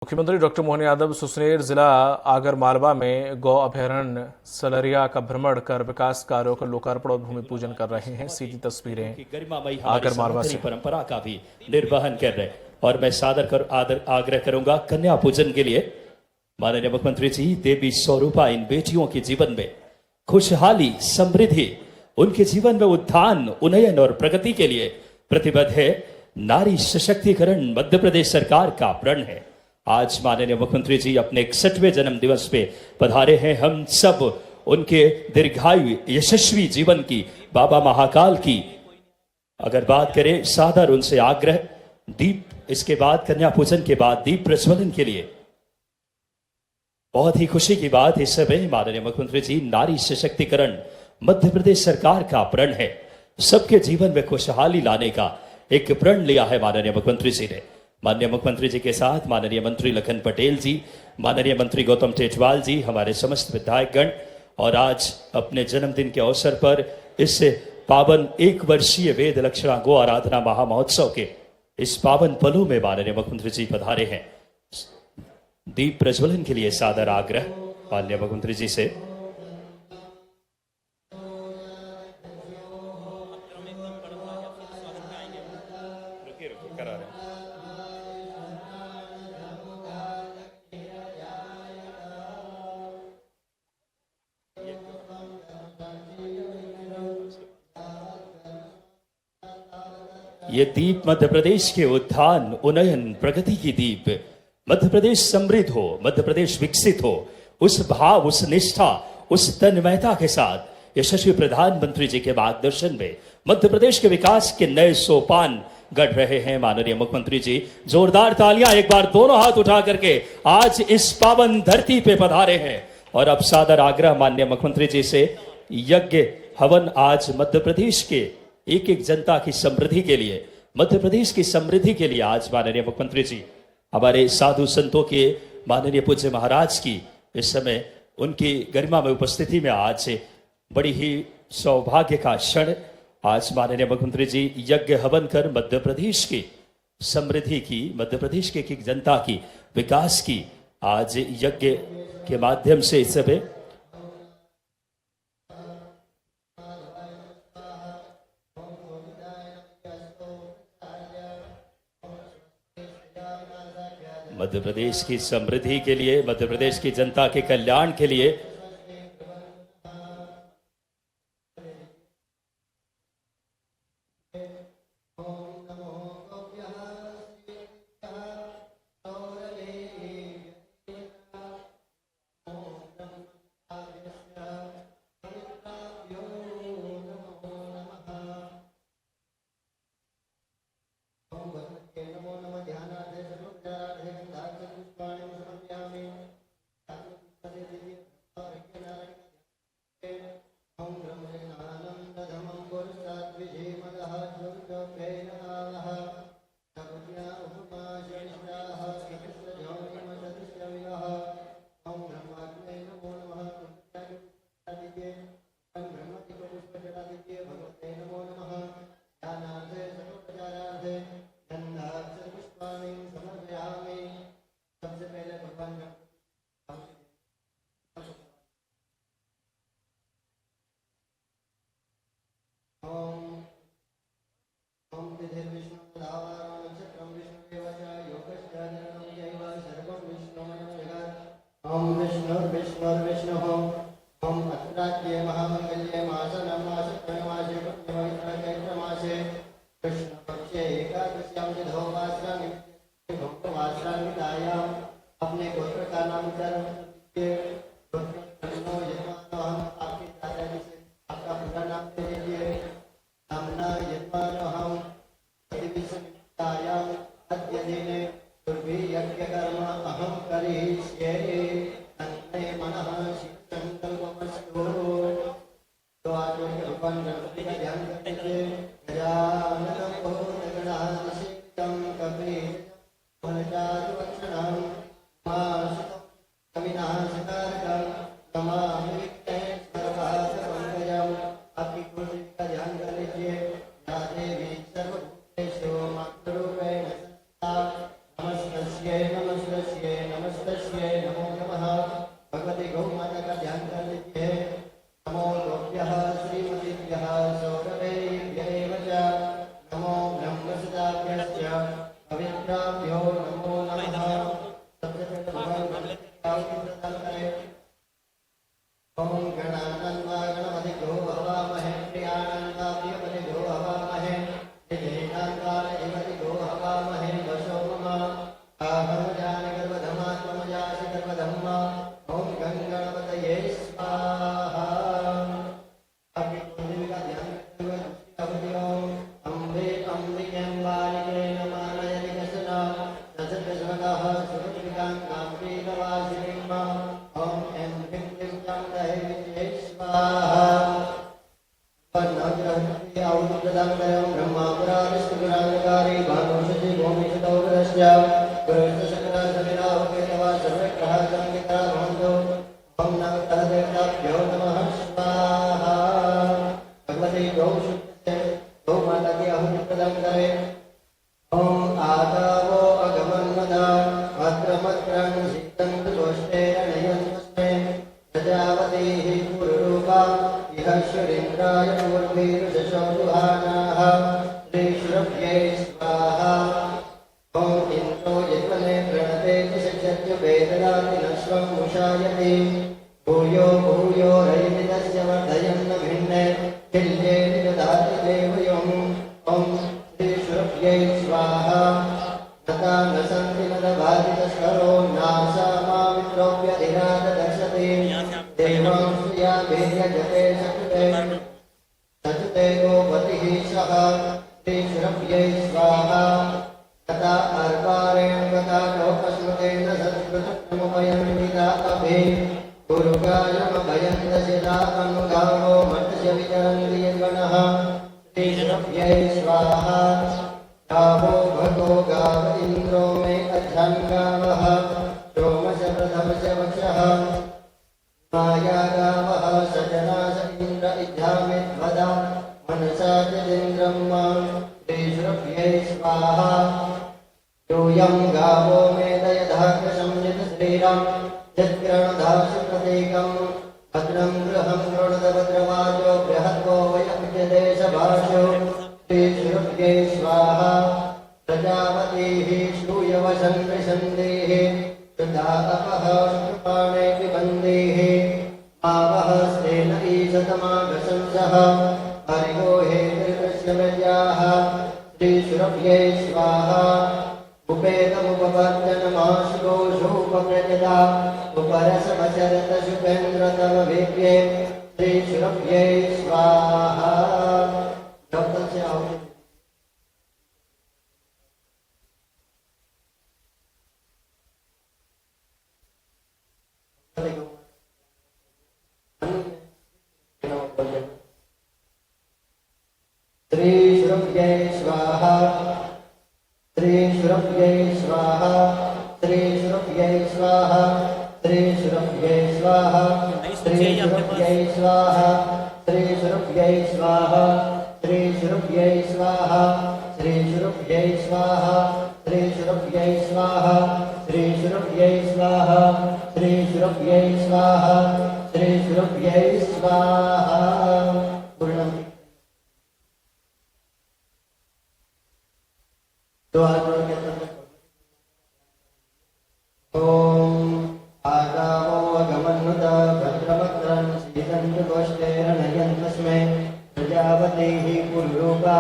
मुख्यमंत्री डॉक्टर मोहन यादव सुसनेर जिला आगर मालवा में गौ अभयारण्य सलरिया का भ्रमण कर विकास कार्यों का लोकार्पण और भूमि पूजन कर रहे हैं। सीधी तस्वीरें आगर मालवा से। परंपरा का भी निर्वहन कर रहे हैं और मैं आग्रह करूंगा कन्या पूजन के लिए माननीय मुख्यमंत्री जी देवी स्वरूपा इन बेटियों के जीवन में खुशहाली, समृद्धि, उनके जीवन में उत्थान, उन्नयन और प्रगति के लिए प्रतिबद्ध है। नारी सशक्तिकरण मध्य प्रदेश सरकार का प्रण है। आज माननीय मुख्यमंत्री जी अपने 61वें जन्म दिवस पे पधारे हैं। हम सब उनके दीर्घायु यशस्वी जीवन की, बाबा महाकाल की अगर बात करें, सादर उनसे आग्रह, दीप, इसके बाद कन्या पूजन के बाद दीप प्रज्वलन के लिए बहुत ही खुशी की बात इस समय माननीय मुख्यमंत्री जी नारी सशक्तिकरण मध्य प्रदेश सरकार का प्रण है। सबके जीवन में खुशहाली लाने का एक प्रण लिया है माननीय मुख्यमंत्री जी ने। माननीय मुख्यमंत्री जी के साथ माननीय मंत्री लखन पटेल जी, माननीय मंत्री गौतम टेजवाल जी, हमारे समस्त विधायकगण, और आज अपने जन्मदिन के अवसर पर इस पावन 1 वर्षीय वेद लक्षणा गो आराधना महामहोत्सव के इस पावन पलों में माननीय मुख्यमंत्री जी पधारे हैं। दीप प्रज्वलन के लिए सादर आग्रह माननीय मुख्यमंत्री जी से। ये दीप मध्य प्रदेश के उत्थान, उन्नयन, प्रगति की दीप, मध्य प्रदेश समृद्ध हो, मध्य प्रदेश विकसित हो, उस भाव, उस निष्ठा, उस तन्मयता के साथ यशस्वी प्रधानमंत्री जी के मार्गदर्शन में मध्य प्रदेश के विकास के नए सोपान गढ़ रहे हैं माननीय मुख्यमंत्री जी। जोरदार तालियां एक बार दोनों हाथ उठा करके आज इस पावन धरती पे पधारे हैं। और अब सादर आग्रह माननीय मुख्यमंत्री जी से, यज्ञ हवन आज मध्य प्रदेश के एक एक जनता की समृद्धि के लिए, मध्य प्रदेश की समृद्धि के लिए आज माननीय मुख्यमंत्री जी हमारे साधु संतों के माननीय पूज्य महाराज की इस समय उनकी गरिमा में उपस्थिति में आज बड़ी ही सौभाग्य का क्षण, आज माननीय मुख्यमंत्री जी यज्ञ हवन कर मध्य प्रदेश की समृद्धि की, मध्य प्रदेश के एक जनता की विकास की आज यज्ञ के माध्यम से इस समय मध्य प्रदेश की समृद्धि के लिए, मध्य प्रदेश की जनता के कल्याण के लिए नमस्ते भगवती गौ माता की आहुति प्रदान करें। ओम आदावो अगमन्मदा अत्रमत्रं शीतं दोष्टेरणयन्मस्मै प्रजावतीः पुरुरूपा इह शुरेन्द्राय पूर्वीरुषशोरुहानाः श्रीश्रुभ्यै स्वाहा। ओम इन्द्रो यज्ञने प्रणते शिक्षत्य वेददाति नश्वं मुषायति भूयो भूयो रैविदस्य वर्धयन्न भिन्ने तिल्ये ददाति देवयम्। ओम श्रीश्रुभ्यै स्वाहा। तथा न सन्ति नदबाधितस्करो नासामामित्रोऽप्यधिराजदर्शति देवां श्रिया वीर्यजते शक्ते सचते गोपतिः सह श्रीश्रुभ्यै स्वाहा। तथा अर्पारेण गता लोकस्मृतेन सत्कृतमुपयन्विता अभि गुरुगायमभयन्दशिला अनुगावो मत्स्य विचरन्ति यद्वनः श्रीश्रुभ्यै स्वाहा। गावो भगो गाव इन्द्रो मे अध्याङ्गावः सोमश प्रथमश वक्षः माया गावः सजना स इन्द्र इद्धामिद्वदा मनसा चिदिन्द्रं मां श्रीश्रुभ्यै स्वाहा। यूयं गावो मे दयधाकृशंसित श्रीराम यत्प्रणधासु प्रतीकम् भद्रं गृहं गृणदभद्रवाचो बृहद्वो वयमुच्यदेशभाषो श्रीश्रुभ्यै स्वाहा। प्रजावतीः श्रूयवशं विशन्देः कृता अपः शुक्रपाणे पिबन्देः आवः स्तेन ईशतमागशंसः हरिगो हेतिर्दृश्यमर्याः श्रीश्रुभ्यै स्वाहा। उपेतमुपवर्जनमाशुगोषोपप्रजदा उपरसमचरत शुभेन्द्र तव वेद्ये श्रीश्रुभ्यै स्वाहा। डॉक्टर से आओ। श्रीश्रुभ्यै स्वाहा। श्रीश्रुभ्यै स्वाहा। श्रीश्रुभ्यै स्वाहा। श्रीश्रुभ्यै स्वाहा। श्रीश्रुभ्यै स्वाहा। श्रीश्रुभ्यै स्वाहा। श्रीश्रुभ्यै स्वाहा। श्रीश्रुभ्यै स्वाहा। श्रीश्रुभ्यै स्वाहा। श्रीश्रुभ्यै स्वाहा। श्रीश्रुभ्यै स्वाहा। श्रीश्रुभ्यै स्वाहा। पूर्णम्। तो ओम आगावो अगमन्नुता भद्रमत्रं शीतं गोष्ठेरणयन्तस्मै प्रजावतीः पुरुरूपा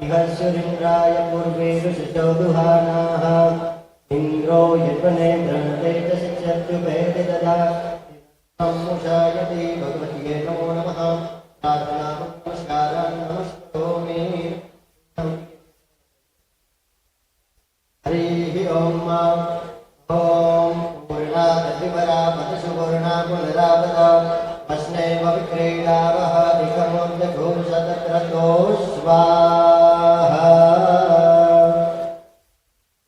इह सुरिन्द्राय पूर्वीरुषशो दुहानाः इन्द्रो यज्ञने प्रणते च शिक्षत्युपेति ददा मुषायति भगवत्यै नमो नमः। प्रार्थना नमस्कारान् नमस्करोमि। हरिः ओम। ओम पूर्णादधिपरा पतिसुवर्णा पुनरावता अस्नैव विक्रीडावः इकमुद्घोषतक्रतो स्वाहा।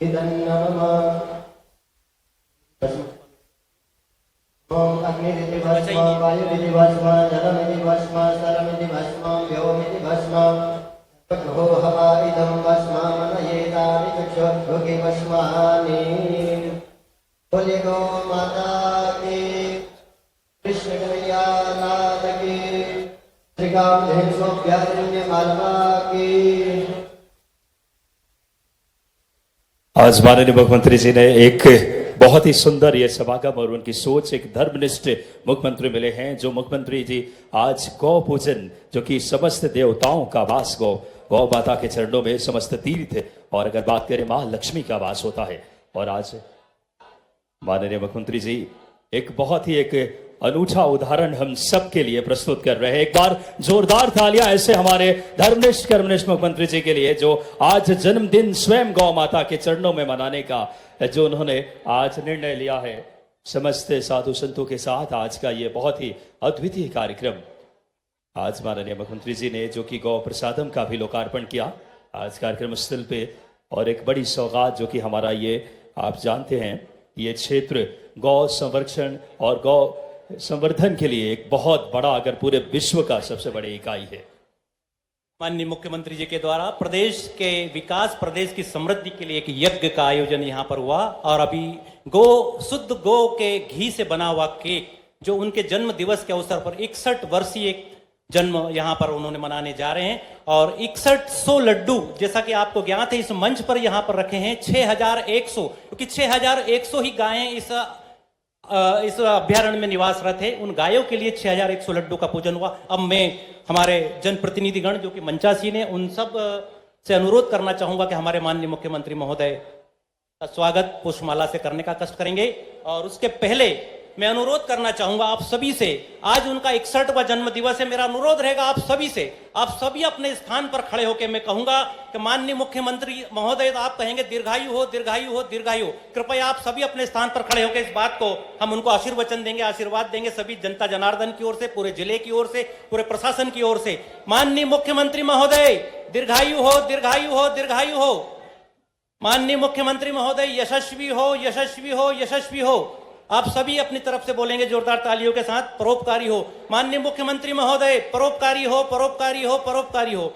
इदन्नमः ओम अग्निरिति भस्म वायुरिति भस्म जलमिति भस्म स्थलमिति भस्म व्योमिति भस्म भो हवा इदं भस्म मनयेतानि चक्षुर्भुगि भस्मानि। बोलिए गौ माता की कृष्ण कन्हैया लाल की श्री कामधेनु सौभाग्य मालवा की। आज माननीय मुख्यमंत्री जी ने एक बहुत ही सुंदर ये समागम और उनकी सोच, एक धर्मनिष्ठ मुख्यमंत्री मिले हैं। जो मुख्यमंत्री जी आज गौ पूजन, जो कि समस्त देवताओं का वास गौ माता के चरणों में समस्त तीर्थ, और अगर बात करें मां लक्ष्मी का वास होता है। और आज माननीय मुख्यमंत्री जी एक बहुत ही एक अनूठा उदाहरण हम सब के लिए प्रस्तुत कर रहे हैं। एक बार जोरदार तालियां ऐसे हमारे धर्मनिष्ठ कर्मनिष्ठ मुख्यमंत्री जी के लिए, जो आज जन्मदिन स्वयं गौ माता के चरणों में मनाने का जो उन्होंने आज निर्णय लिया है समस्त साधु संतों के साथ आज का ये बहुत ही अद्वितीय कार्यक्रम। आज माननीय मुख्यमंत्री जी ने जो कि गौ प्रसादम का भी लोकार्पण किया आज कार्यक्रम स्थल पे, और एक बड़ी सौगात जो कि हमारा ये आप जानते हैं ये क्षेत्र गौ संरक्षण और गौ संवर्धन के लिए एक बहुत बड़ा, अगर पूरे विश्व का सबसे बड़ी इकाई है। माननीय मुख्यमंत्री जी के द्वारा प्रदेश के विकास, प्रदेश की समृद्धि के लिए एक यज्ञ का आयोजन यहाँ पर हुआ, और अभी शुद्ध गौ के घी से बना हुआ केक जो उनके जन्म दिवस के अवसर पर 61 वर्षीय जन्म यहाँ पर उन्होंने मनाने जा रहे हैं, और 6100 लड्डू जैसा कि आपको ज्ञात है इस मंच पर यहाँ पर रखे हैं 6100, क्योंकि 6100 ही गायें इस अभ्यारण्य में निवासरत है। उन गायों के लिए 6100 लड्डू का पूजन हुआ। अब मैं हमारे जनप्रतिनिधिगण जो कि मंचासीन है उन सब से अनुरोध करना चाहूंगा कि हमारे माननीय मुख्यमंत्री महोदय का स्वागत पुष्पमाला से करने का कष्ट करेंगे। और उसके पहले मैं अनुरोध करना चाहूंगा आप सभी से, आज उनका 61वां जन्म दिवस है, मेरा अनुरोध रहेगा आप सभी से, आप सभी अपने स्थान पर खड़े होकर मैं कहूंगा कि माननीय मुख्यमंत्री महोदय, तो आप कहेंगे दीर्घायु हो, दीर्घायु हो, दीर्घायु। कृपया आप सभी अपने स्थान पर खड़े होकर इस बात को हम उनको आशीर्वचन देंगे, आशीर्वाद देंगे सभी जनता जनार्दन की ओर से, पूरे जिले की ओर से, पूरे प्रशासन की ओर से। माननीय मुख्यमंत्री महोदय दीर्घायु हो, दीर्घायु हो, दीर्घायु हो। माननीय मुख्यमंत्री महोदय यशस्वी हो, यशस्वी हो, यशस्वी हो। आप सभी अपनी तरफ से बोलेंगे जोरदार तालियों के साथ, परोपकारी हो। माननीय मुख्यमंत्री महोदय परोपकारी हो, परोपकारी हो, परोपकारी हो।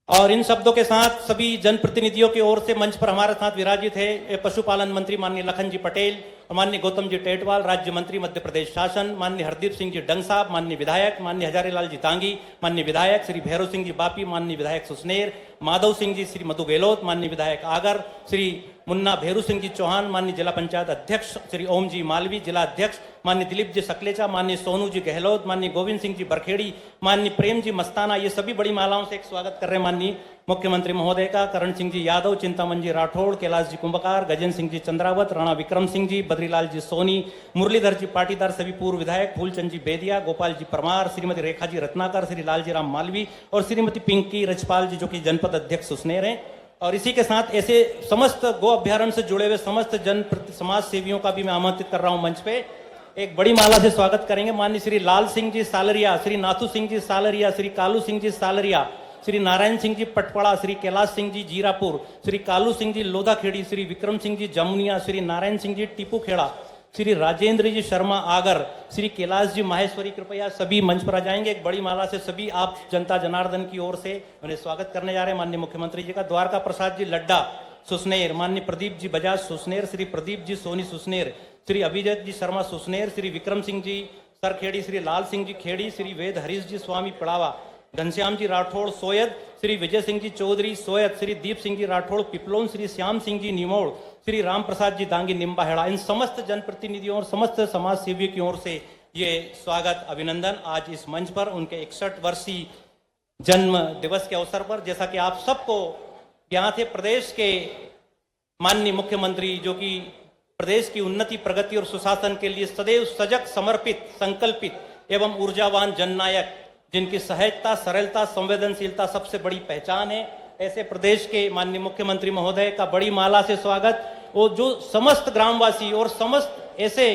और इन शब्दों के साथ सभी जनप्रतिनिधियों की ओर से मंच पर हमारे साथ विराजित है पशुपालन मंत्री माननीय लखन जी पटेल, माननीय गौतम जी टेटवाल, राज्य मंत्री मध्य प्रदेश शासन, माननीय हरदीप सिंह जी डंग साहब, माननीय विधायक माननीय हजारीलाल जी तांगी, माननीय विधायक श्री भैरव सिंह जी बापी, माननीय विधायक सुसनेर, माधव सिंह जी, श्री मधु गहलोत, माननीय विधायक आगर, श्री मुन्ना भेरू सिंह जी चौहान, माननीय जिला पंचायत अध्यक्ष श्री ओम जी मालवी, जिला अध्यक्ष माननीय दिलीप जी सकलेचा, माननीय सोनू जी गहलोत, माननीय गोविंद सिंह जी बरखेड़ी, माननीय प्रेम जी मस्ताना, ये सभी बड़ी मालाओं से एक स्वागत कर रहे हैं माननीय मुख्यमंत्री महोदय का। करण सिंह जी यादव, चिंतामन जी राठौड़, कैलाश जी कुंभकार, गजेंद्र सिंह जी चंद्रावत, राणा विक्रम सिंह जी, बद्रीलाल जी सोनी, मुरलीधर जी पाटीदार, सभी पूर्व विधायक, फूलचंद जी बेदिया, गोपाल जी परमार, श्रीमती रेखा जी रत्नाकर, श्री लालजी राम मालवी और श्रीमती पिंकी रजपाल जी जो कि जनपद अध्यक्ष सुसनेर हैं। और इसी के साथ ऐसे समस्त गो अभ्यारण्य से जुड़े हुए समस्त समाज सेवियों का भी मैं आमंत्रित कर रहा हूं मंच पे। एक बड़ी माला से स्वागत करेंगे माननीय श्री लाल सिंह जी सालरिया, श्री नाथू सिंह जी सालरिया, श्री कालू सिंह जी सालरिया, श्री नारायण सिंह जी पटपड़ा, श्री कैलाश सिंह जी जीरापुर, श्री कालू सिंह जी लोधाखेड़ी, श्री विक्रम सिंह जी जमुनिया, श्री नारायण सिंह जी टीपूखेड़ा, श्री राजेंद्र जी शर्मा आगर, श्री कैलाश जी माहेश्वरी। कृपया सभी मंच पर आ जाएंगे। एक बड़ी माला से सभी आप जनता जनार्दन की ओर से उन्हें स्वागत करने जा रहे हैं माननीय मुख्यमंत्री जी का। द्वारका प्रसाद जी लड्डा सुसनेर, माननीय प्रदीप जी बजाज सुसनेर, श्री प्रदीप जी सोनी सुसनेर, श्री अभिजीत जी शर्मा सुसनेर, श्री विक्रम सिंह जी सरखेड़ी, श्री लाल सिंह जी खेड़ी, श्री वेद हरीश जी स्वामी पड़ावा, घनश्याम जी राठौड़ सोयद, श्री विजय सिंह जी चौधरी सोयद, श्री दीप सिंह जी राठौड़ पिपलोन, श्री श्याम सिंह जी निमोड़, श्री राम प्रसाद जी दांगी निम्बाहेड़ा। इन समस्त जनप्रतिनिधियों और समस्त समाज सेवियों की ओर से ये स्वागत अभिनंदन आज इस मंच पर उनके 61 वर्षीय जन्म दिवस के अवसर पर। जैसा कि आप सबको यहाँ थे प्रदेश के माननीय मुख्यमंत्री जो कि प्रदेश की उन्नति, प्रगति और सुशासन के लिए सदैव सजग, समर्पित, संकल्पित एवं ऊर्जावान जननायक, जिनकी सहजता, सरलता, संवेदनशीलता सबसे बड़ी पहचान है, ऐसे प्रदेश के माननीय मुख्यमंत्री महोदय का बड़ी माला से स्वागत। वो जो समस्त ग्रामवासी और समस्त ऐसे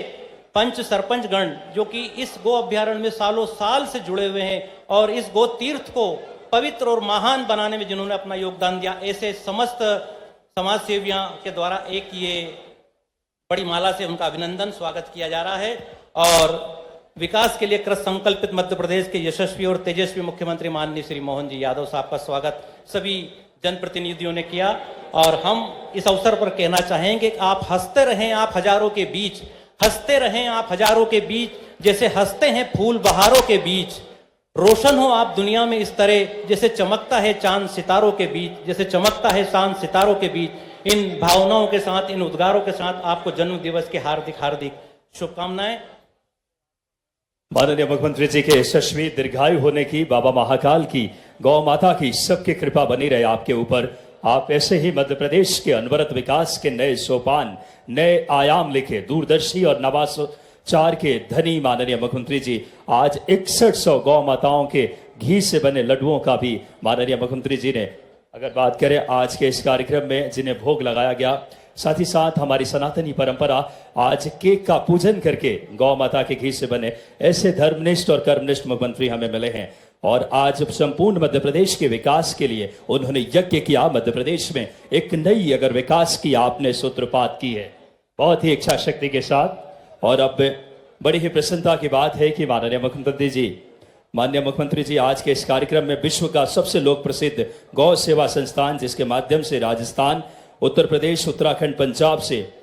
पंच सरपंच गण जो कि इस गो अभ्यारण्य में सालों साल से जुड़े हुए हैं और इस गो तीर्थ को पवित्र और महान बनाने में जिन्होंने अपना योगदान दिया, ऐसे समस्त समाज सेवियों के द्वारा एक ये बड़ी माला से उनका अभिनंदन स्वागत किया जा रहा है। और विकास के लिए कृत संकल्पित मध्य प्रदेश के यशस्वी और तेजस्वी मुख्यमंत्री माननीय श्री मोहन जी यादव साहब का स्वागत सभी जनप्रतिनिधियों ने किया। और हम इस अवसर पर कहना चाहेंगे कि आप हंसते रहें, आप हजारों के बीच हंसते रहें, आप हजारों के बीच, जैसे हंसते हैं फूल बहारों के बीच। रोशन हो आप दुनिया में इस तरह जैसे चमकता है चांद सितारों के बीच, जैसे चमकता है चांद सितारों के बीच। इन भावनाओं के साथ, इन उद्गारों के साथ आपको जन्म दिवस की हार्दिक हार्दिक शुभकामनाएं। माननीय मुख्यमंत्री जी के यशस्वी दीर्घायु होने की, बाबा महाकाल की, गौ माता की सबकी कृपा बनी रहे आपके ऊपर। आप ऐसे ही मध्य प्रदेश के अनवरत विकास के नए सोपान, नए आयाम लिखे, दूरदर्शी और नवाचार के धनी माननीय मुख्यमंत्री जी आज 6100 गौ माताओं के घी से बने लड्डुओं का भी माननीय मुख्यमंत्री जी ने, अगर बात करें आज के इस कार्यक्रम में जिन्हें भोग लगाया गया, साथ ही साथ हमारी सनातनी परंपरा आज केक का पूजन करके गौ माता के घी से बने ऐसे धर्मनिष्ठ और कर्मनिष्ठ मुख्यमंत्री हमें मिले हैं। और आज संपूर्ण मध्य प्रदेश के विकास के लिए उन्होंने यज्ञ किया। मध्य प्रदेश में एक नई अगर विकास की आपने सूत्रपात की है, बहुत ही इच्छा शक्ति के साथ। और अब बड़ी ही प्रसन्नता की बात है कि माननीय मुख्यमंत्री जी आज के इस कार्यक्रम में विश्व का सबसे लोक प्रसिद्ध गौ सेवा संस्थान, जिसके माध्यम से राजस्थान, उत्तर प्रदेश, उत्तराखंड, पंजाब से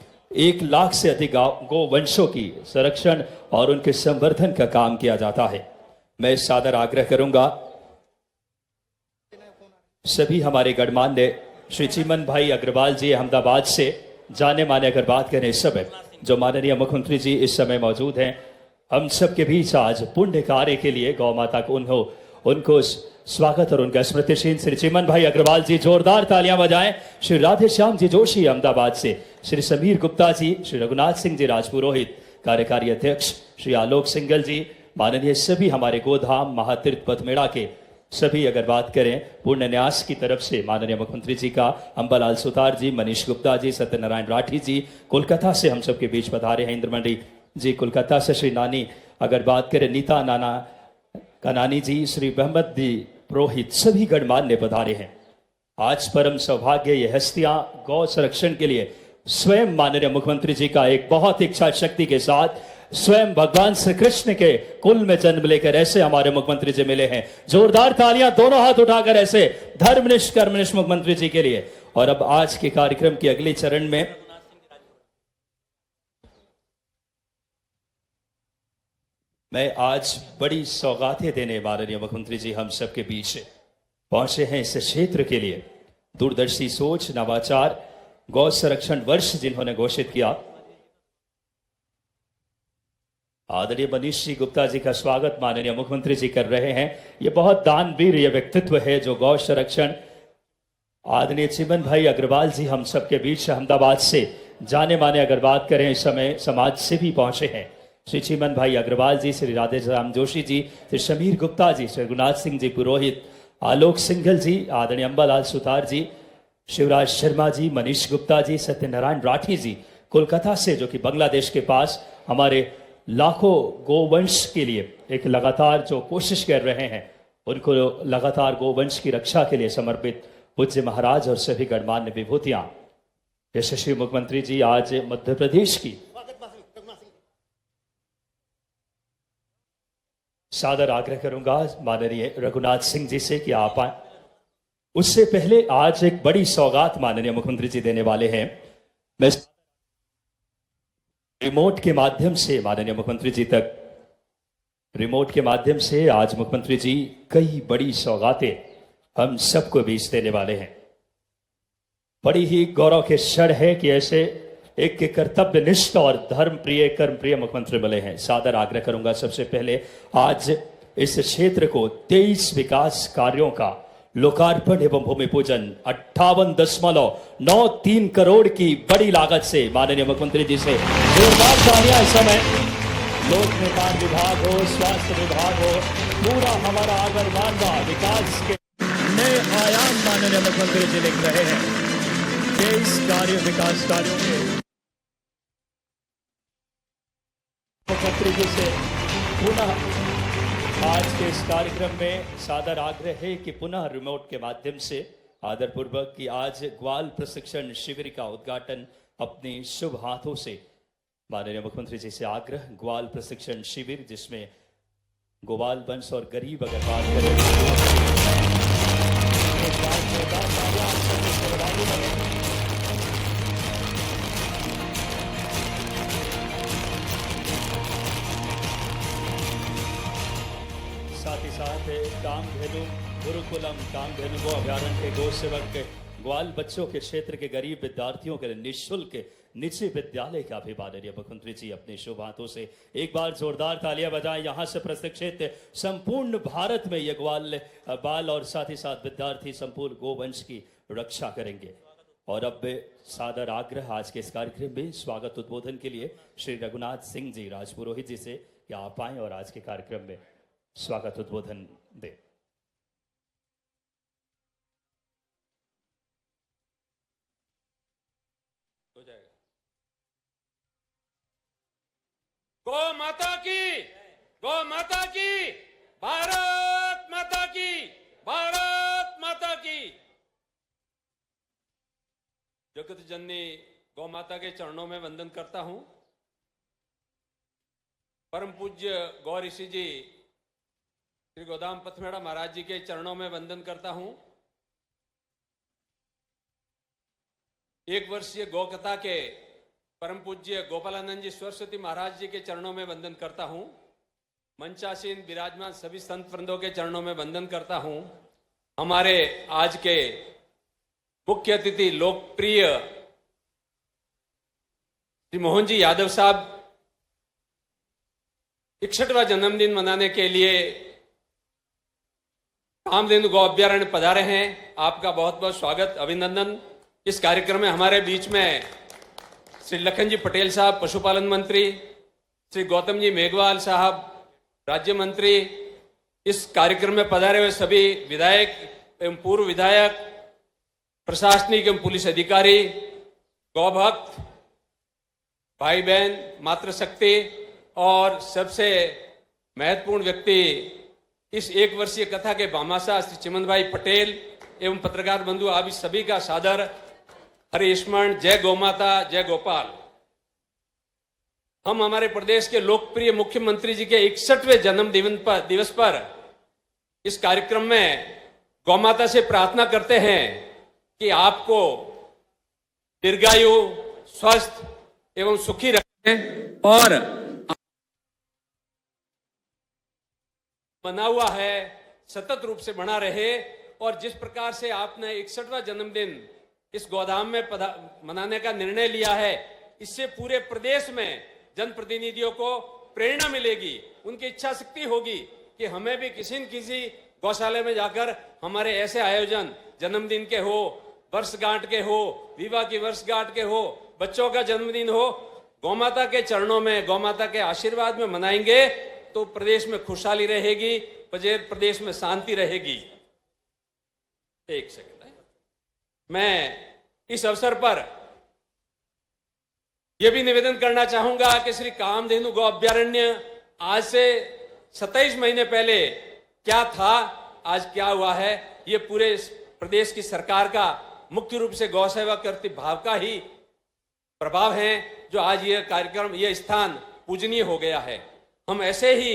1 लाख से अधिक गौ वंशों की संरक्षण और उनके संवर्धन का काम किया जाता है। मैं सादर आग्रह करूंगा सभी हमारे गणमान्य श्री चिमन भाई अग्रवाल जी अहमदाबाद से, जाने माने अगर बात करें इस समय जो माननीय मुख्यमंत्री जी इस समय मौजूद हैं हम सबके बीच आज पुण्य कार्य के लिए गौ माता को उनको स्वागत और उनका स्मृतिशील श्री चिमन भाई अग्रवाल जी जोरदार तालियां बजाएं। श्री राधे श्याम जी जोशी अहमदाबाद से, श्री समीर गुप्ता जी, श्री रघुनाथ सिंह जी राजपुरोहित कार्यकारी अध्यक्ष, श्री आलोक सिंगल जी, माननीय सभी हमारे गोधाम महातीर्थ पथमेड़ा के सभी अगर बात करें पूर्ण न्यास की तरफ से माननीय मुख्यमंत्री जी का अंबालाल सुतार जी, मनीष गुप्ता जी, सत्यनारायण राठी जी कोलकाता से हम सबके बीच पधारे हैं। इंद्रमंडी जी कोलकाता से, श्री नानी अगर बात करें नीता नाना कनानी जी, श्री मोहम्मद जी पुरोहित, सभी गणमान्य पधारे हैं। आज परम सौभाग्य ये हस्तियां गौ संरक्षण के लिए स्वयं माननीय मुख्यमंत्री जी का एक बहुत इच्छा शक्ति के साथ स्वयं भगवान श्री कृष्ण के कुल में जन्म लेकर ऐसे हमारे मुख्यमंत्री जी मिले हैं। जोरदार तालियां दोनों हाथ उठाकर ऐसे धर्मनिष्ठ कर्मनिष्ठ मुख्यमंत्री जी के लिए। और अब आज के कार्यक्रम के अगले चरण में मैं आज बड़ी सौगातें देने माननीय मुख्यमंत्री जी हम सबके बीच पहुंचे हैं इस क्षेत्र के लिए। दूरदर्शी सोच, नवाचार, गौ संरक्षण वर्ष जिन्होंने घोषित किया, आदरणीय मनीष जी गुप्ता जी का स्वागत माननीय मुख्यमंत्री जी कर रहे हैं। ये बहुत दानवीर ये व्यक्तित्व है जो गौ संरक्षण, आदरणीय चिमन भाई अग्रवाल जी हम सबके बीच अहमदाबाद से जाने माने अगर बात करें इस समय समाज से भी पहुंचे हैं। श्री चिमन भाई अग्रवाल जी, श्री राधे श्याम जोशी जी, श्री समीर गुप्ता जी, श्री रघुनाथ सिंह जी पुरोहित, आलोक सिंघल जी, आदरणीय अंबालाल सुतार जी, शिवराज शर्मा जी, मनीष गुप्ता जी, सत्यनारायण राठी जी कोलकाता से, जो कि बांग्लादेश के पास हमारे लाखों गोवंश के लिए एक लगातार जो कोशिश कर रहे हैं, उनको लगातार गोवंश की रक्षा के लिए समर्पित पूज्य महाराज और सभी गणमान्य विभूतियां। यशस्वी मुख्यमंत्री जी आज मध्य प्रदेश की सादर आग्रह करूंगा माननीय रघुनाथ सिंह जी से कि आप आए। उससे पहले आज एक बड़ी सौगात माननीय मुख्यमंत्री जी देने वाले हैं। मैं रिमोट के माध्यम से माननीय मुख्यमंत्री जी तक, रिमोट के माध्यम से आज मुख्यमंत्री जी कई बड़ी सौगातें हम सबको बीच देने वाले हैं। बड़ी ही गौरव के क्षण है कि ऐसे एक कर्तव्यनिष्ठ और धर्म प्रिय कर्म प्रिय मुख्यमंत्री मिले हैं। सादर आग्रह करूंगा सबसे पहले आज इस क्षेत्र को 23 विकास कार्यों का लोकार्पण एवं भूमि पूजन 58.93 करोड़ की बड़ी लागत से माननीय मुख्यमंत्री जी से जोरदार तालियां। इस समय लोक निर्माण विभाग हो, स्वास्थ्य विभाग हो, पूरा हमारा आगरमालवा विकास के नए आयाम माननीय मुख्यमंत्री जी लिख रहे हैं। 23 विकास कार्यों के मुख्यमंत्री जी से पुनः आज के इस कार्यक्रम में सादर आग्रह है कि पुनः रिमोट के माध्यम से आदरपूर्वक कि आज ग्वाल प्रशिक्षण शिविर का उद्घाटन अपने शुभ हाथों से माननीय मुख्यमंत्री जी से आग्रह, ग्वाल प्रशिक्षण शिविर जिसमें गोपाल वंश और गरीब अगर बात करें साथ ही साथ कामधेनु गुरुकुलम कामधेनु गो अभ्यारण्य के गो सेवक ग्वाल बच्चों के क्षेत्र के गरीब विद्यार्थियों के लिए निःशुल्क निजी विद्यालय का भी माननीय मुख्यमंत्री जी अपने शुभ हाथों से एक बार जोरदार तालियां बजाएं। यहां से प्रशिक्षित संपूर्ण भारत में ये ग्वाल बाल और साथ ही साथ विद्यार्थी संपूर्ण गोवंश की रक्षा करेंगे। और अब सादर आग्रह आज के इस कार्यक्रम में स्वागत उद्बोधन के लिए श्री रघुनाथ सिंह जी राजपुरोहित जी से कि आप आए और आज के कार्यक्रम में स्वागत उद्बोधन दें। गौ माता की, गौ माता की, भारत माता की, भारत माता की। जगत जननी गौ माता के चरणों में वंदन करता हूं। परम पूज्य गौ ऋषि जी श्री गोदाम पथमेड़ा महाराज जी के चरणों में वंदन करता हूं। एक वर्षीय गौ कथा के परम पूज्य गोपालानंद जी सरस्वती महाराज जी के चरणों में वंदन करता हूं। मंचासीन विराजमान सभी संत वृंदों के चरणों में वंदन करता हूं। हमारे आज के मुख्य अतिथि लोकप्रिय श्री मोहन जी यादव साहब 61वां जन्मदिन मनाने के लिए कामधेनु गौ अभ्यारण्य पधारे हैं। आपका बहुत बहुत स्वागत, अभिनंदन। इस कार्यक्रम में हमारे बीच में श्री लखन जी पटेल साहब पशुपालन मंत्री, श्री गौतम जी मेघवाल साहब राज्य मंत्री, इस कार्यक्रम में पधारे हुए सभी विधायक एवं पूर्व विधायक, प्रशासनिक एवं पुलिस अधिकारी, गौभक्त भाई बहन, मातृशक्ति और सबसे महत्वपूर्ण व्यक्ति इस एक वर्षीय कथा के भामाशाह श्री चिमन भाई पटेल एवं पत्रकार बंधु, आप इस सभी का सादर हरि स्मरण। जय गौ माता, जय गोपाल। हम हमारे प्रदेश के लोकप्रिय मुख्यमंत्री जी के 61वें जन्म दिवस पर इस कार्यक्रम में गौ माता से प्रार्थना करते हैं कि आपको दीर्घायु, स्वस्थ एवं सुखी रखें और बना हुआ है सतत रूप से बना रहे। और जिस प्रकार से आपने 61वां जन्मदिन इस गोदाम में मनाने का निर्णय लिया है, इससे पूरे प्रदेश में जनप्रतिनिधियों को प्रेरणा मिलेगी, उनकी इच्छा शक्ति होगी कि हमें भी किसी न किसी गौशाला में जाकर हमारे ऐसे आयोजन जन्मदिन के हो, वर्षगांठ के हो, विवाह की वर्षगांठ के हो, बच्चों का जन्मदिन हो, गौमाता के चरणों में, गौमाता के आशीर्वाद में मनाएंगे तो प्रदेश में खुशहाली रहेगी, प्रदेश में शांति रहेगी। एक सेकंड, मैं इस अवसर पर यह भी निवेदन करना चाहूंगा कि श्री कामधेनु गौ अभ्यारण्य आज से 27 महीने पहले क्या था, आज क्या हुआ है, ये पूरे प्रदेश की सरकार का मुख्य रूप से गौ सेवा करते भाव का ही प्रभाव है, जो आज ये कार्यक्रम, ये स्थान पूजनीय हो गया है। हम ऐसे ही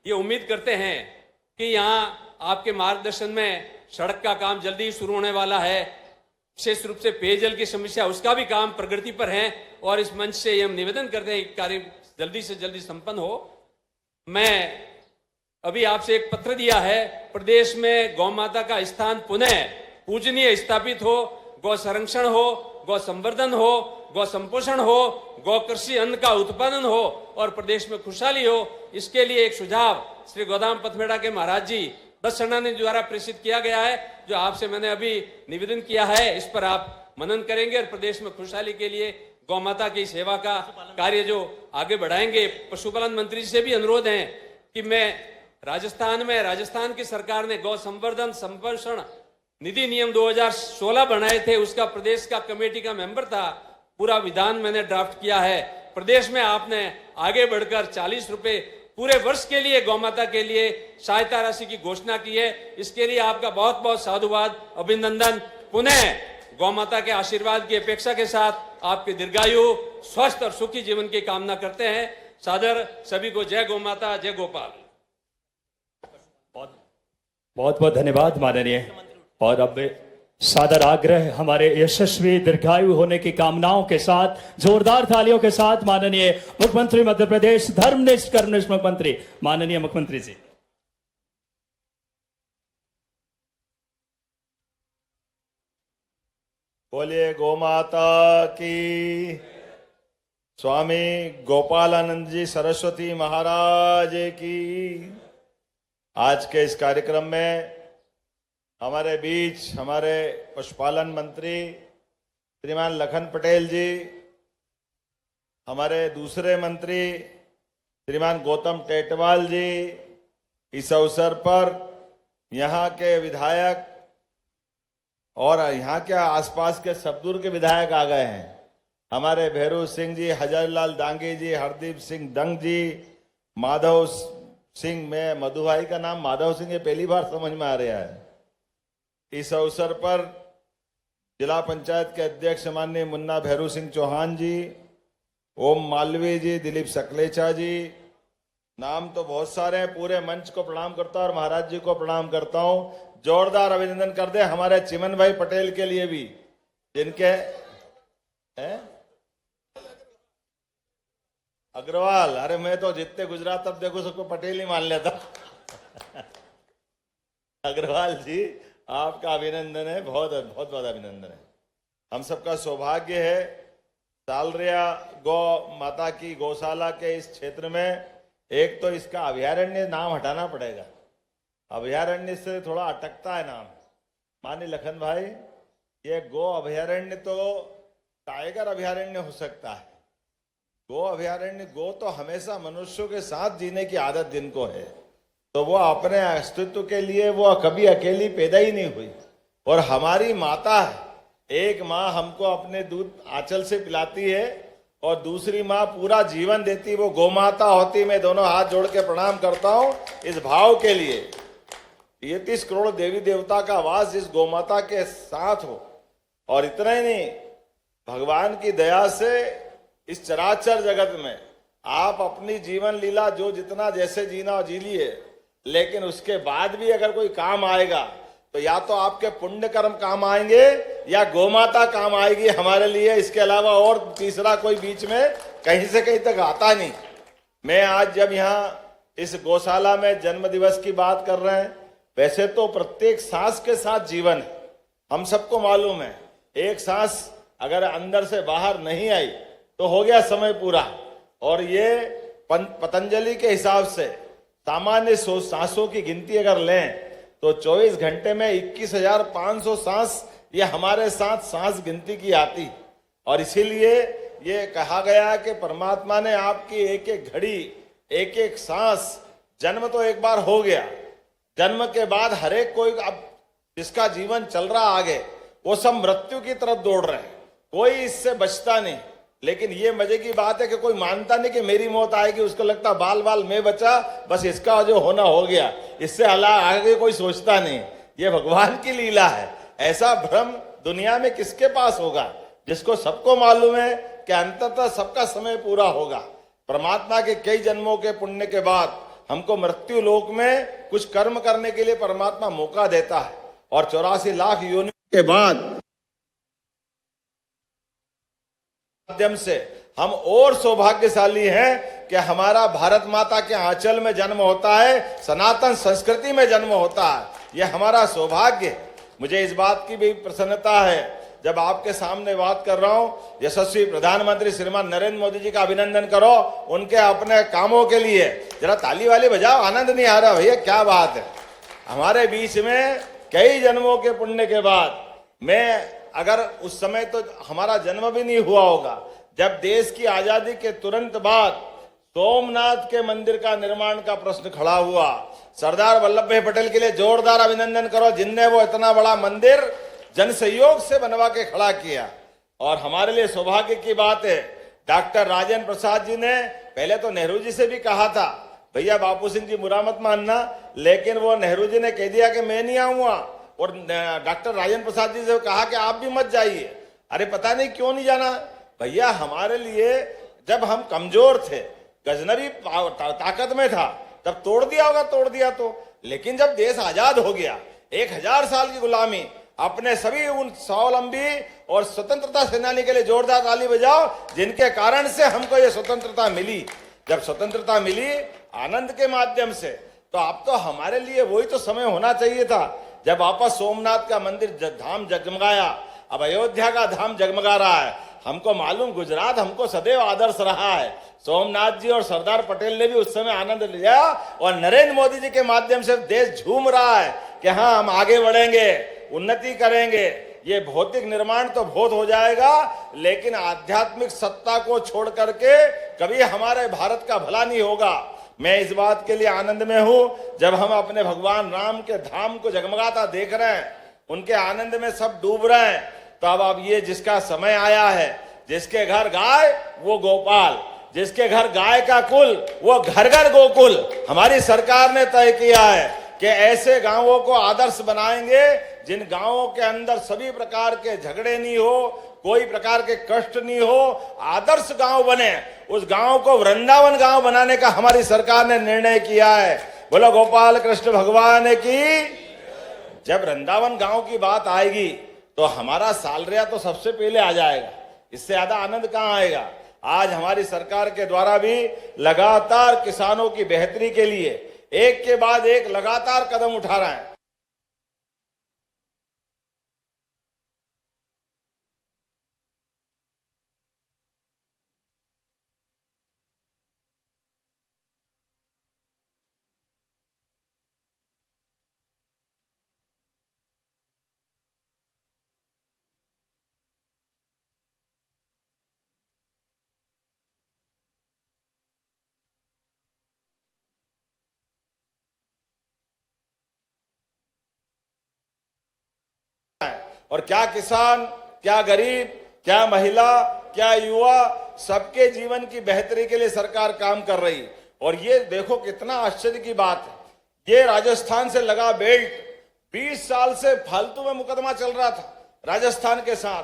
ये उम्मीद करते हैं कि यहाँ आपके मार्गदर्शन में सड़क का काम जल्दी शुरू होने वाला है। विशेष रूप से पेयजल की समस्या, उसका भी काम प्रगति पर है और इस मंच से हम निवेदन करते हैं कि कार्य जल्दी से जल्दी संपन्न हो। मैं अभी आपसे एक पत्र दिया है, प्रदेश में गौ माता का स्थान पुनः पूजनीय स्थापित हो, गौ संरक्षण हो, गौ संवर्धन हो, गौ संपोषण हो, गौ कृषि अन्न का उत्पादन हो और प्रदेश में खुशहाली हो। इसके लिए एक सुझाव श्री गोदाम पथमेड़ा के महाराज जी बसनानी द्वारा प्रेषित किया गया है, जो आपसे मैंने अभी निवेदन किया है। इस पर आप मनन करेंगे और प्रदेश में खुशहाली के लिए गौ माता की सेवा का कार्य जो आगे बढ़ाएंगे। पशुपालन मंत्री जी से भी अनुरोध है कि मैं राजस्थान की सरकार ने गौ संवर्धन संपोषण निधि नियम 2016 बनाए थे, उसका प्रदेश का कमेटी का मेंबर था। पूरा विधान मैंने ड्राफ्ट किया है। प्रदेश में आपने आगे बढ़कर 40 रुपए पूरे वर्ष के लिए गौमाता के लिए सहायता राशि की घोषणा की है। इसके लिए आपका बहुत बहुत साधुवाद, अभिनंदन। पुनः गौमाता के आशीर्वाद की अपेक्षा के साथ आपके दीर्घायु, स्वस्थ और सुखी जीवन की कामना करते हैं। सादर सभी को जय गौ माता, जय गोपाल। बहुत बहुत धन्यवाद माननीय। और अब सादर आग्रह हमारे यशस्वी दीर्घायु होने की कामनाओं के साथ जोरदार तालियों के साथ माननीय मुख्यमंत्री मध्य प्रदेश, धर्मनिष्ठ कर्मनिष्ठ मुख्यमंत्री माननीय मुख्यमंत्री जी। बोलिए गौ माता की। स्वामी गोपालानंद जी सरस्वती महाराज की। आज के इस कार्यक्रम में हमारे बीच हमारे पशुपालन मंत्री श्रीमान लखन पटेल जी, हमारे दूसरे मंत्री श्रीमान गौतम टेटवाल जी, इस अवसर पर यहाँ के विधायक और यहाँ के आसपास के सब दूर के विधायक आ गए हैं। हमारे भैरू सिंह जी, हजारीलाल डांगे जी, हरदीप सिंह दंग जी, माधव सिंह, में मधु भाई का नाम माधव सिंह ये पहली बार समझ में आ रहा है। इस अवसर पर जिला पंचायत के अध्यक्ष माननीय मुन्ना भैरू सिंह चौहान जी, ओम मालवीय जी, दिलीप सकलेचा जी, नाम तो बहुत सारे हैं। पूरे मंच को प्रणाम करता हूं और महाराज जी को प्रणाम करता हूं। जोरदार अभिनंदन कर दे हमारे चिमन भाई पटेल के लिए भी, जिनके हैं अग्रवाल। अरे मैं तो जितने गुजरात तब देखो सबको पटेल ही मान लेता। अग्रवाल जी आपका अभिनंदन है, बहुत बहुत बहुत अभिनंदन है। हम सबका सौभाग्य है सालरिया गौ माता की गौशाला के इस क्षेत्र में, एक तो इसका अभयारण्य नाम हटाना पड़ेगा, अभयारण्य से थोड़ा अटकता है नाम। माननीय लखन भाई, ये गो अभयारण्य तो टाइगर अभयारण्य हो सकता है। गो अभयारण्य, गो तो हमेशा मनुष्यों के साथ जीने की आदत जिनको है, तो वो अपने अस्तित्व के लिए वो कभी अकेली पैदा ही नहीं हुई। और हमारी माता है, एक माँ हमको अपने दूध आंचल से पिलाती है और दूसरी माँ पूरा जीवन देती, वो गोमाता होती। मैं दोनों हाथ जोड़ के प्रणाम करता हूं इस भाव के लिए। 33 करोड़ देवी देवता का वास इस गोमाता के साथ हो। और इतना ही नहीं, भगवान की दया से इस चराचर जगत में आप अपनी जीवन लीला जो जितना जैसे जीना जी लिए, लेकिन उसके बाद भी अगर कोई काम आएगा तो या तो आपके पुण्य कर्म काम आएंगे या गोमाता काम आएगी हमारे लिए। इसके अलावा और तीसरा कोई बीच में कहीं से कहीं तक आता नहीं। मैं आज जब यहाँ इस गौशाला में जन्म दिवस की बात कर रहे हैं, वैसे तो प्रत्येक सांस के साथ जीवन है, हम सबको मालूम है। एक सांस अगर अंदर से बाहर नहीं आई तो हो गया समय पूरा। और ये पतंजलि के हिसाब से सामान्य सांसों की गिनती अगर लें तो 24 घंटे में 21,500 सांस ये हमारे साथ सांस गिनती की आती। और इसीलिए ये कहा गया कि परमात्मा ने आपकी एक एक घड़ी, एक एक सांस, जन्म तो एक बार हो गया, जन्म के बाद हर एक कोई अब जिसका जीवन चल रहा आगे, वो सब मृत्यु की तरफ दौड़ रहे हैं, कोई इससे बचता नहीं। लेकिन ये मजे की बात है कि कोई मानता नहीं कि मेरी मौत आएगी, उसको लगता बाल बाल मैं बचा, बस इसका जो होना हो गया, इससे आगे कोई सोचता नहीं। ये भगवान की लीला है। ऐसा भ्रम दुनिया में किसके पास होगा, जिसको सबको मालूम है कि अंततः सबका समय पूरा होगा। परमात्मा के कई जन्मों के पुण्य के बाद हमको मृत्यु लोक में कुछ कर्म करने के लिए परमात्मा मौका देता है। और 84 लाख योनियों के बाद माध्यम से हम और सौभाग्यशाली हैं कि हमारा भारत माता के आंचल में जन्म होता है, सनातन संस्कृति में जन्म होता है। यह हमारा सौभाग्य है। मुझे इस बात की भी प्रसन्नता है जब आपके सामने बात कर रहा हूं, यशस्वी प्रधानमंत्री श्रीमान नरेंद्र मोदी जी का अभिनंदन करो उनके अपने कामों के लिए। जरा ताली वाली बजाओ, आनंद नहीं आ रहा भैया, क्या बात है। हमारे बीच में कई जन्मों के पुण्य के बाद, मैं अगर उस समय तो हमारा जन्म भी नहीं हुआ होगा, जब देश की आजादी के तुरंत बाद सोमनाथ के मंदिर का निर्माण का प्रश्न खड़ा हुआ, सरदार वल्लभ भाई पटेल के लिए जोरदार अभिनंदन करो, जिनने वो इतना बड़ा मंदिर जन सहयोग से बनवा के खड़ा किया। और हमारे लिए सौभाग्य की बात है, डॉक्टर राजेंद्र प्रसाद जी ने पहले तो नेहरू जी से भी कहा था भैया बापू सिंह जी बुरा मत मानना, लेकिन वो नेहरू जी ने कह दिया कि मैं नहीं आऊंगा। और डॉक्टर राजेंद्र प्रसाद जी से कहा कि आप भी मत जाइए। अरे पता नहीं क्यों नहीं जाना भैया, हमारे लिए जब हम कमजोर थे, गजनवी ताकत में था, तब तोड़ दिया होगा, तोड़ दिया तो। लेकिन जब देश आजाद हो गया, 1000 साल की गुलामी, अपने सभी उन स्वावलंबी और स्वतंत्रता सेनानी के लिए जोरदार ताली बजाओ, जिनके कारण से हमको ये स्वतंत्रता मिली। जब स्वतंत्रता मिली आनंद के माध्यम से, तो अब तो हमारे लिए वही तो समय होना चाहिए था जब वापस सोमनाथ का मंदिर धाम जगमगाया, अब अयोध्या का धाम जगमगा रहा है। हमको मालूम गुजरात हमको सदैव आदर्श रहा है। सोमनाथ जी और सरदार पटेल ने भी उस समय आनंद लिया, और नरेंद्र मोदी जी के माध्यम से देश झूम रहा है कि हाँ हम आगे बढ़ेंगे, उन्नति करेंगे। ये भौतिक निर्माण तो बहुत हो जाएगा, लेकिन आध्यात्मिक सत्ता को छोड़ करके कभी हमारे भारत का भला नहीं होगा। मैं इस बात के लिए आनंद में हूं, जब हम अपने भगवान राम के धाम को जगमगाता देख रहे हैं, उनके आनंद में सब डूब रहे हैं। तो अब ये जिसका समय आया है जिसके घर गाय वो गोपाल, जिसके घर गाय का कुल वो घर घर गोकुल। हमारी सरकार ने तय किया है कि ऐसे गांवों को आदर्श बनाएंगे जिन गांवों के अंदर सभी प्रकार के झगड़े नहीं हो, कोई प्रकार के कष्ट नहीं हो, आदर्श गांव बने। उस गांव को वृंदावन गांव बनाने का हमारी सरकार ने निर्णय किया है। बोलो गोपाल कृष्ण भगवान की। जब वृंदावन गांव की बात आएगी तो हमारा सालरिया तो सबसे पहले आ जाएगा, इससे ज्यादा आनंद कहां आएगा। आज हमारी सरकार के द्वारा भी लगातार किसानों की बेहतरी के लिए एक के बाद एक लगातार कदम उठा रहे हैं। और क्या किसान, क्या गरीब, क्या महिला, क्या युवा, सबके जीवन की बेहतरी के लिए सरकार काम कर रही है। और ये देखो कितना आश्चर्य की बात है, ये राजस्थान से लगा बेल्ट 20 साल से फालतू में मुकदमा चल रहा था राजस्थान के साथ।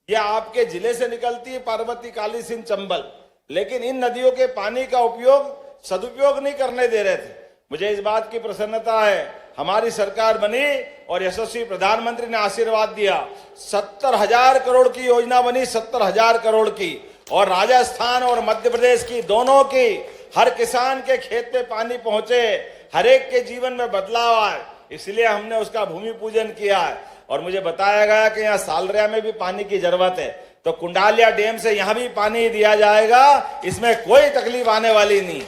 ये आपके जिले से निकलती है पार्वती, काली सिंध, चंबल, लेकिन इन नदियों के पानी का उपयोग सदुपयोग नहीं करने दे रहे थे। मुझे इस बात की प्रसन्नता है, हमारी सरकार बनी और यशस्वी प्रधानमंत्री ने आशीर्वाद दिया, 70,000 करोड़ की योजना बनी, 70,000 करोड़ की। और राजस्थान और मध्य प्रदेश की दोनों की हर किसान के खेत पे पानी पहुंचे, हर एक के जीवन में बदलाव आए, इसलिए हमने उसका भूमि पूजन किया है। और मुझे बताया गया कि यहाँ सालरिया में भी पानी की जरूरत है, तो कुंडालिया डैम से यहाँ भी पानी दिया जाएगा, इसमें कोई तकलीफ आने वाली नहीं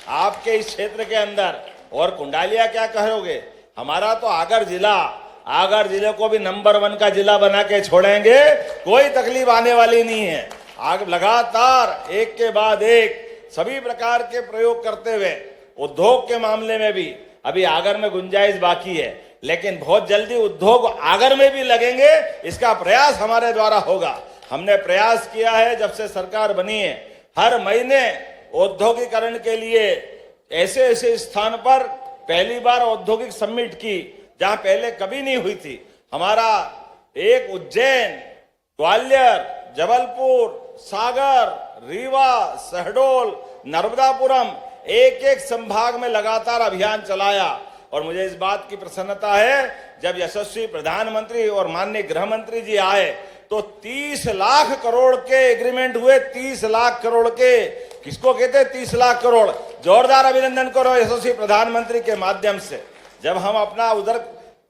आपके इस क्षेत्र के अंदर। और कुंडालिया क्या कहोगे, हमारा तो आगर जिले को भी नंबर 1 का जिला बना के छोड़ेंगे, कोई तकलीफ आने वाली नहीं है। आग लगातार एक के बाद एक सभी प्रकार के प्रयोग करते हुए उद्योग के मामले में भी अभी आगर में गुंजाइश बाकी है, लेकिन बहुत जल्दी उद्योग आगर में भी लगेंगे, इसका प्रयास हमारे द्वारा होगा। हमने प्रयास किया है जब से सरकार बनी है, हर महीने औद्योगिकरण के लिए ऐसे ऐसे स्थान पर पहली बार औद्योगिक समिट की जहां पहले कभी नहीं हुई थी। हमारा एक उज्जैन, ग्वालियर, जबलपुर, सागर, रीवा, शहडोल, नर्मदापुरम, एक एक संभाग में लगातार अभियान चलाया। और मुझे इस बात की प्रसन्नता है, जब यशस्वी प्रधानमंत्री और माननीय गृह मंत्री जी आए तो 30 लाख करोड़ के एग्रीमेंट हुए। 30 लाख करोड़ के, किसको कहते हैं 30 लाख करोड़? जोरदार अभिनंदन करो यशस्वी प्रधानमंत्री के माध्यम से। जब हम अपना उधर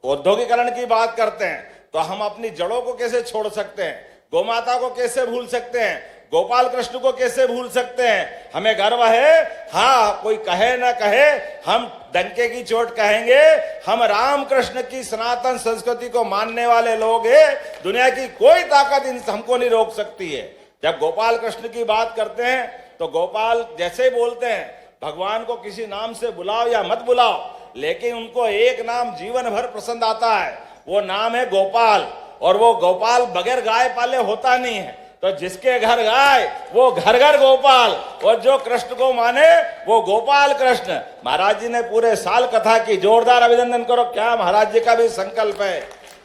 औद्योगिकरण की बात करते हैं तो हम अपनी जड़ों को कैसे छोड़ सकते हैं, गोमाता को कैसे भूल सकते हैं, गोपाल कृष्ण को कैसे भूल सकते हैं। हमें गर्व है, हाँ कोई कहे ना कहे, हम डंके की चोट कहेंगे, हम राम कृष्ण की सनातन संस्कृति को मानने वाले लोग हैं। दुनिया की कोई ताकत हमको नहीं रोक सकती है। जब गोपाल कृष्ण की बात करते हैं तो गोपाल जैसे बोलते हैं, भगवान को किसी नाम से बुलाओ या मत बुलाओ, लेकिन उनको एक नाम जीवन भर पसंद आता है, वो नाम है गोपाल। और वो गोपाल बगैर गाय पाले होता नहीं है, तो जिसके घर गाय वो घर घर गोपाल, और जो कृष्ण को माने वो गोपाल कृष्ण। महाराज जी ने पूरे साल कथा की, जोरदार अभिनंदन करो। क्या महाराज जी का भी संकल्प है।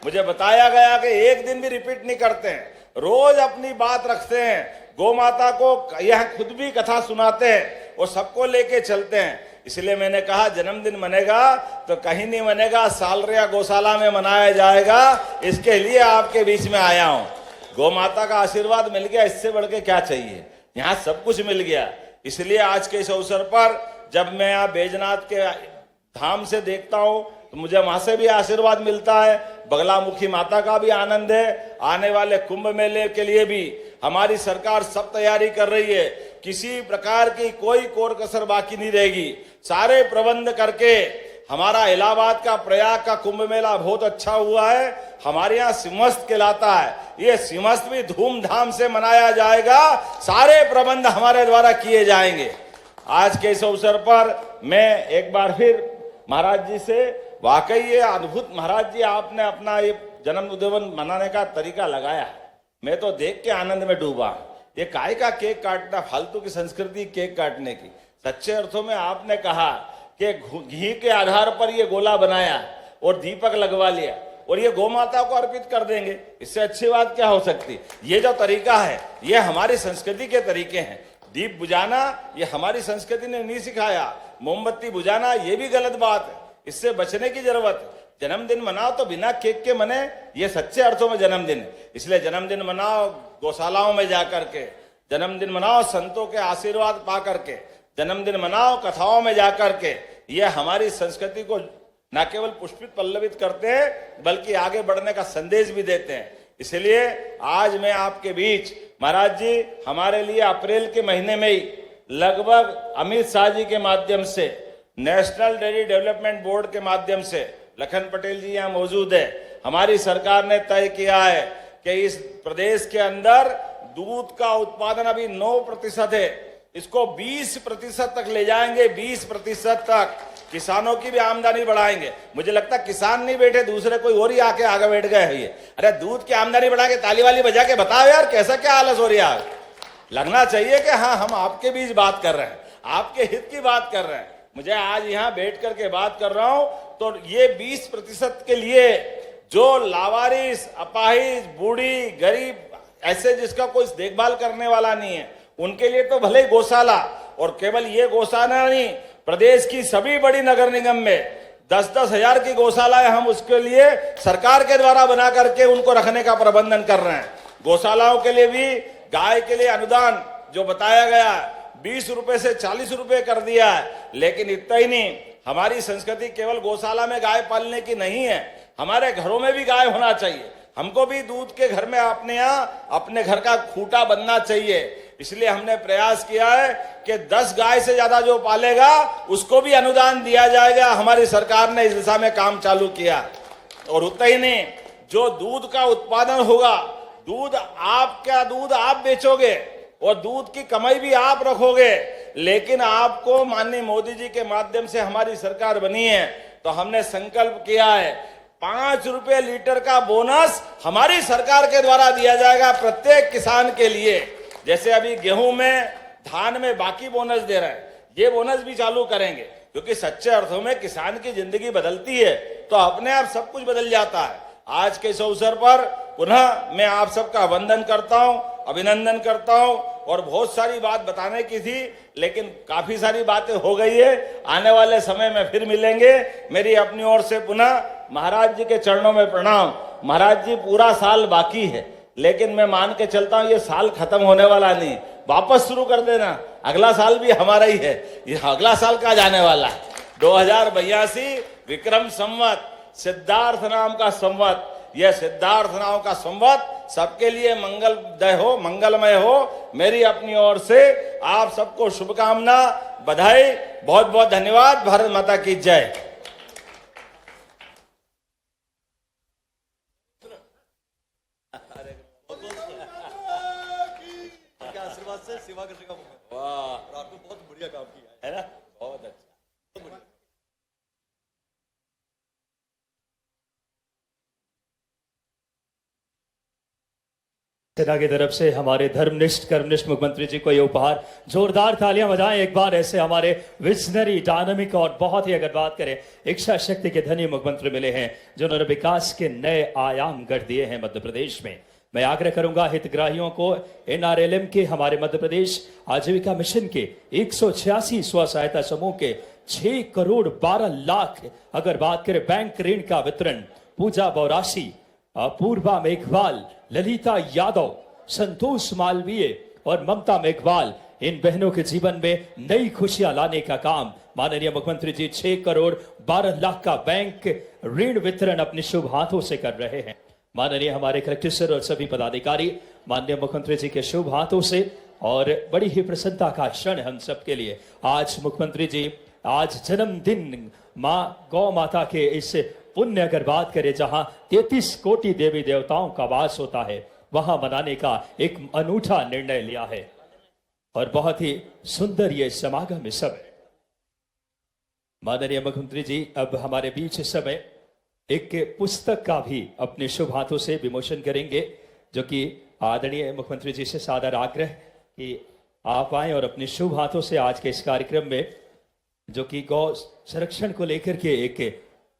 मुझे बताया गया कि एक दिन भी रिपीट नहीं करते हैं, रोज अपनी बात रखते हैं। गौ माता को यह खुद भी कथा सुनाते हैं, वो सबको लेके चलते हैं। इसलिए मैंने कहा जन्मदिन मनेगा तो कहीं नहीं मनेगा, सालरिया गौशाला में मनाया जाएगा। इसके लिए आपके बीच में आया हूं। गौ माता का आशीर्वाद मिल गया, इससे बढ़ के क्या चाहिए, यहाँ सब कुछ मिल गया। इसलिए आज के इस अवसर पर जब मैं यहाँ बैजनाथ के धाम से देखता हूँ तो मुझे वहां से भी आशीर्वाद मिलता है, बगलामुखी माता का भी आनंद है। आने वाले कुंभ मेले के लिए भी हमारी सरकार सब तैयारी कर रही है, किसी प्रकार की कोई कोर कसर बाकी नहीं रहेगी। सारे प्रबंध करके हमारा इलाहाबाद का प्रयाग का कुंभ मेला बहुत अच्छा हुआ है, हमारे यहाँ सिंहस्थ कहलाता है, ये सिंहस्थ भी धूमधाम से मनाया जाएगा। सारे प्रबंध हमारे द्वारा किए जाएंगे। आज के इस अवसर पर मैं एक बार फिर महाराज जी से, वाकई ये अद्भुत महाराज जी आपने अपना ये जन्मदिन मनाने का तरीका लगाया है, मैं तो देख के आनंद में डूबा। ये काय का केक काटना, फालतू की संस्कृति केक काटने की। सच्चे अर्थों में आपने कहा कि घी के आधार पर ये गोला बनाया और दीपक लगवा लिया और ये गौ माता को अर्पित कर देंगे, इससे अच्छी बात क्या हो सकती। ये जो तरीका है ये हमारी संस्कृति के तरीके हैं। दीप बुझाना ये हमारी संस्कृति ने नहीं सिखाया, मोमबत्ती बुझाना ये भी गलत बात है, इससे बचने की जरूरत है। जन्मदिन मनाओ तो बिना केक के मने, ये सच्चे अर्थों में जन्मदिन है। इसलिए जन्मदिन मनाओ गौशालाओं में जाकर के, जन्मदिन मनाओ संतों के आशीर्वाद पा करके, जन्मदिन मनाओ कथाओं में जाकर के। ये हमारी संस्कृति को न केवल पुष्पित पल्लवित करते हैं बल्कि आगे बढ़ने का संदेश भी देते हैं। इसलिए आज मैं आपके बीच, महाराज जी, हमारे लिए अप्रैल के महीने में ही लगभग अमित शाह जी के माध्यम से, नेशनल डेयरी डेवलपमेंट बोर्ड के माध्यम से, लखन पटेल जी यहाँ मौजूद है, हमारी सरकार ने तय किया है कि इस प्रदेश के अंदर दूध का उत्पादन अभी 9% है, इसको 20% तक ले जाएंगे, 20% तक। किसानों की भी आमदनी बढ़ाएंगे। मुझे लगता है किसान नहीं बैठे, दूसरे कोई और ही आके आगे बैठ गए हैं। ये अरे दूध की आमदनी बढ़ा के ताली वाली बजा के बताओ यार, कैसा क्या आलस हो रहा है। लगना चाहिए कि हाँ, हम आपके बीच बात कर रहे हैं, आपके हित की बात कर रहे हैं। मुझे आज यहाँ बैठ करके बात कर रहा हूं तो ये 20% के लिए जो लावारिस, अपाहिज, बूढ़ी, गरीब, ऐसे जिसका कोई देखभाल करने वाला नहीं है, उनके लिए तो भले ही गौशाला, और केवल ये गौशाला नहीं, प्रदेश की सभी बड़ी नगर निगम में 10-10 हजार की गौशालाएं हम उसके लिए सरकार के द्वारा बना करके उनको रखने का प्रबंधन कर रहे हैं। गौशालाओं के लिए भी गाय के लिए अनुदान जो बताया गया 20 रुपए से 40 रुपए कर दिया है। लेकिन इतना ही नहीं, हमारी संस्कृति केवल गौशाला में गाय पालने की नहीं है, हमारे घरों में भी गाय होना चाहिए। हमको भी दूध के घर में अपने यहाँ अपने घर का खूंटा बनना चाहिए। इसलिए हमने प्रयास किया है कि 10 गाय से ज्यादा जो पालेगा उसको भी अनुदान दिया जाएगा। हमारी सरकार ने इस दिशा में काम चालू किया। और उतना ही नहीं, जो दूध का उत्पादन होगा, दूध आपका दूध आप बेचोगे और दूध की कमाई भी आप रखोगे, लेकिन आपको माननीय मोदी जी के माध्यम से हमारी सरकार बनी है तो हमने संकल्प किया है 5 रुपए लीटर का बोनस हमारी सरकार के द्वारा दिया जाएगा प्रत्येक किसान के लिए। जैसे अभी गेहूं में, धान में बाकी बोनस दे रहे हैं, ये बोनस भी चालू करेंगे, क्योंकि सच्चे अर्थों में किसान की जिंदगी बदलती है तो अपने आप सब कुछ बदल जाता है। आज के इस अवसर पर पुनः मैं आप सबका वंदन करता हूं, अभिनंदन करता हूं। और बहुत सारी बात बताने की थी, लेकिन काफी सारी बातें हो गई है। आने वाले समय में फिर मिलेंगे। मेरी अपनी ओर से पुनः महाराज जी के चरणों में प्रणाम। महाराज जी, पूरा साल बाकी है, लेकिन मैं मान के चलता हूं ये साल खत्म होने वाला नहीं, वापस शुरू कर देना। अगला साल भी हमारा ही है, ये अगला साल का जाने वाला है 2082 विक्रम संवत, सिद्धार्थ नाम का संवत। यह सिद्धार्थ नाम का संवत सबके लिए मंगलमय हो, मंगलमय हो। मेरी अपनी ओर से आप सबको शुभकामना, बधाई, बहुत बहुत धन्यवाद। भारत माता की जय। आशीर्वाद से सेवा करने का मौका, वाह, आपने बहुत बढ़िया काम किया है ना, बहुत अच्छा। सेना की तरफ से हमारे धर्मनिष्ठ कर्मनिष्ठ मुख्यमंत्री जी को ये उपहार, जोरदार तालियां बजाएं एक बार ऐसे हमारे विजनरी, डायनामिक और बहुत ही, अगर बात करें, इच्छा शक्ति के धनी मुख्यमंत्री मिले हैं जिन्होंने विकास के नए आयाम गढ़ दिए हैं मध्य प्रदेश में। मैं आग्रह करूंगा हितग्राहियों को, NRLM के, हमारे मध्य प्रदेश आजीविका मिशन के 186 स्व सहायता समूह के 6 करोड़ 12 लाख, अगर बात करें बैंक ऋण का वितरण, पूजा बौरासी, अपूर्वा मेघवाल, ललिता यादव, संतोष मालवीय और ममता मेघवाल, इन बहनों के जीवन में नई खुशियां लाने का काम माननीय मुख्यमंत्री जी 6 करोड़ 12 लाख का बैंक ऋण वितरण अपने शुभ हाथों से कर रहे हैं। माननीय हमारे कलेक्टर सर और सभी पदाधिकारी माननीय मुख्यमंत्री जी के शुभ हाथों से, और बड़ी ही प्रसन्नता का क्षण हम सबके लिए। आज मुख्यमंत्री जी, आज जन्मदिन मां गौ माता के इस पुण्य, अगर बात करें, जहां 33 कोटि देवी देवताओं का वास होता है, वहां मनाने का एक अनूठा निर्णय लिया है और बहुत ही सुंदर ये समागम इस समय। माननीय मुख्यमंत्री जी अब हमारे बीच इस समय एक पुस्तक का भी अपने शुभ हाथों से विमोचन करेंगे, जो कि आदरणीय मुख्यमंत्री जी से सादर आग्रह कि आप आए और अपने शुभ हाथों से आज के इस कार्यक्रम में जो कि गौ संरक्षण को लेकर के एक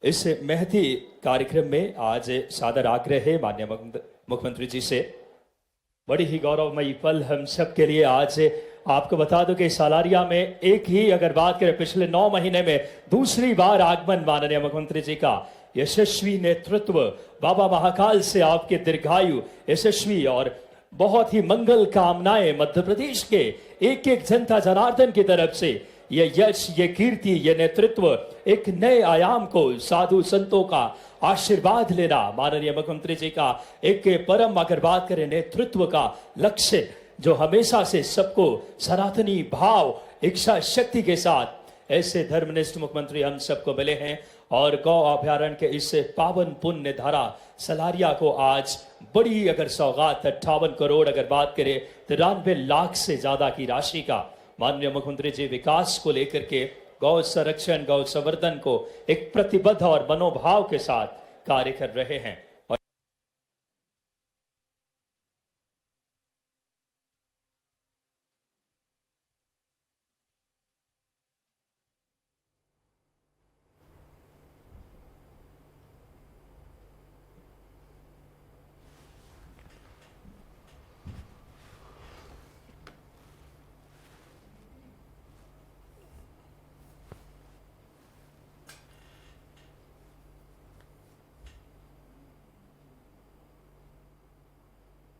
इस महती कार्यक्रम में आज सादर आग्रह है माननीय मुख्यमंत्री जी से। बड़ी ही गौरवमयी पल हम सब के लिए आज आपको बता दूं कि सालारिया में एक ही अगर बात करें पिछले 9 महीने में दूसरी बार आगमन माननीय मुख्यमंत्री जी का यशस्वी नेतृत्व बाबा महाकाल से आपके दीर्घायु यशस्वी और बहुत ही मंगल कामनाएं मध्य प्रदेश के एक एक जनता जनार्दन की तरफ से ये यश ये कीर्ति ये नेतृत्व एक नए आयाम को साधु संतों का आशीर्वाद लेना माननीय मुख्यमंत्री जी का एक परम अगर बात करें नेतृत्व का लक्ष्य जो हमेशा से सबको सनातनी भाव इच्छा शक्ति के साथ ऐसे धर्मनिष्ठ मुख्यमंत्री हम सबको मिले हैं और गौ अभ्यारण्य के इस पावन पुण्य धारा सलारिया को आज बड़ी अगर सौगात 58 करोड़ अगर बात करें 93 लाख से ज्यादा की राशि का माननीय मुख्यमंत्री जी विकास को लेकर के गौ संरक्षण गौ संवर्धन को एक प्रतिबद्ध और मनोभाव के साथ कार्य कर रहे हैं।